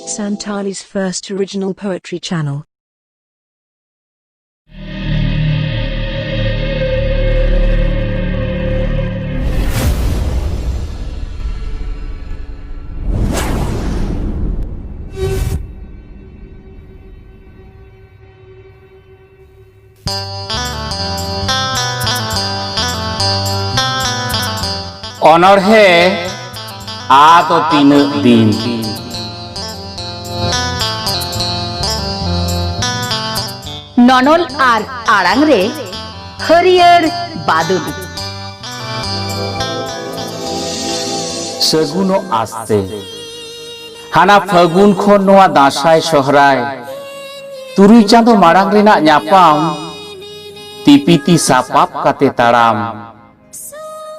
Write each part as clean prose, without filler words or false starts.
Santali's first original poetry channel. অনর্হে আত তিন দিন ননল আর আড়াং রে হরিয়র বাদুল সগুন আসতে হানা ফাগুন খন নোয়া দাঁসাই সহরায় তুরুই চাঁদো মারাং রেনাক ᱧᱟᱯᱟᱢ ᱛᱤᱯᱤᱛᱤ ᱥᱟᱯᱟᱵ ᱠᱟᱛᱮ ᱛᱟᱲᱟᱢ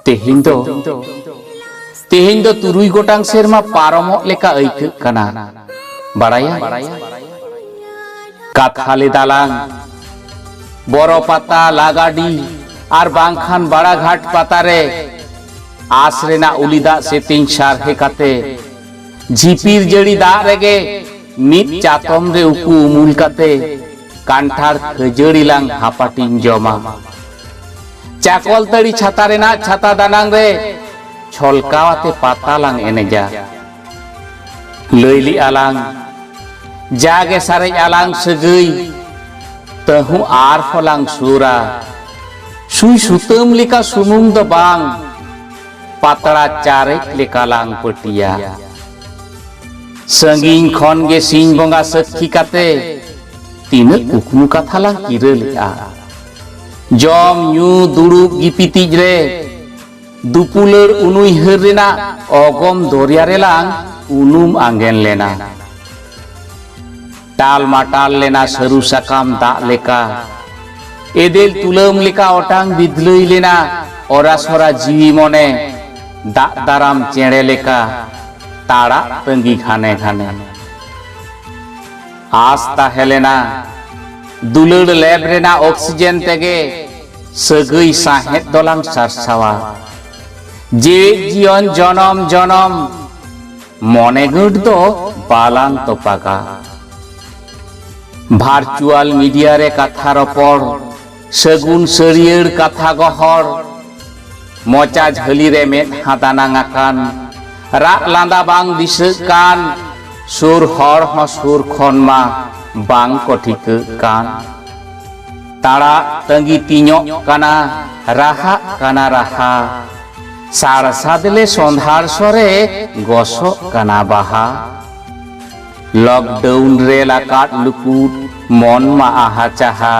ᱛᱮᱦᱮᱧ ᱫᱚ ᱛᱩᱨᱩᱭ ᱜᱚᱴᱟᱝ ᱥᱮᱨᱢᱟ ᱯᱟᱨᱚᱢᱚᱜ ᱞᱮᱠᱟ ᱟᱹᱭᱠᱟᱹᱜ ᱠᱟᱱᱟ ᱵᱟᱲᱟᱭᱟ ᱠᱟᱛᱷᱟ ᱞᱮᱫᱟᱞᱟᱝ ᱵᱚᱨᱚ ᱯᱟᱛᱟ ᱞᱟᱜᱟᱰᱤ ᱟᱨ ᱵᱟᱝᱠᱷᱟᱱ ᱵᱟᱲᱟᱜᱷᱟᱴ ᱯᱟᱛᱟᱨᱮ ᱟᱥ ᱨᱮᱱᱟᱜ ᱩᱞᱤ ᱫᱟᱜ ᱥᱮᱛᱮᱧ ᱥᱟᱨᱦᱮ ᱠᱟᱛᱮ ঝিপির জড়ি দাগ রেগে মিট চাতম রে উকু উমুল কাতে কান্ঠার খজড়ি লাং হাপাটিং জমা চাকলতড়ি ছাতা রেনা ছাতা দানাং রে ছলকাওয়াতে পাতা লাং এনেজা লইলি আলাং জাগে সারে আলাং সগৈ তহু আর ফলাং সুরা সুই সুতম লেকা সুমুং দ বাং পাতড়া চারেক লেকা লাং পটিয়া संगीन खन गे सिंह बंगा सखी काते तीन कुकमु कथा लां किरलिया जम न्यू दुड़ुब गिपितिज रे दुपुलर उनुई हर रेना अगम दरिया रे लां उनुम आंगेन लेना टाल माटाल लेना सरू साकाम दा लेका एदेल तुलम लेका ओटांग बिदलई लेना ओरासरा जीवी मने दा दाराम चेड़े लेका ताड़ा तंगी खाने खाने आस्ता हेलेना दुलड़ लैब रेना ऑक्सीजन तेगे सगई साहेत दोलांग सारसावा जीवित जीवन जनम जनम मने गुड दो बालांग तोपागा भार्चुअल मीडिया रे कथा रपड़ सगुन सरियर कथा गहर मोचा झली रे मेद हादानांगाकान राग लांदा बांग दिसकान सुर हर ह सुर खनमा बांग कठिक कान ताड़ा तंगी तीनो काना राहा काना राहा सार सादले संधार सरे गसो काना बाहा लॉकडाउन रे लाकाट लुकुट मन मा आहा चाहा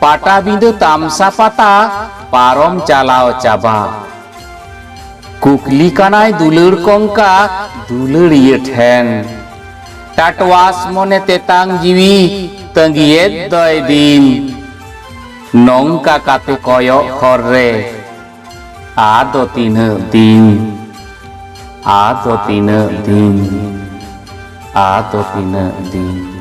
पाटा बिंदु तामसा पाता पारम चालाओ चाबा कुकली कानाय दुलड़ कंका दुलड़िए ठेन टाटवास मने तेतांग जीवी तंगिए दय दिन नौका काते कयो खर रे आदो तीन दिन आदो तीन दिन आदो तीन दिन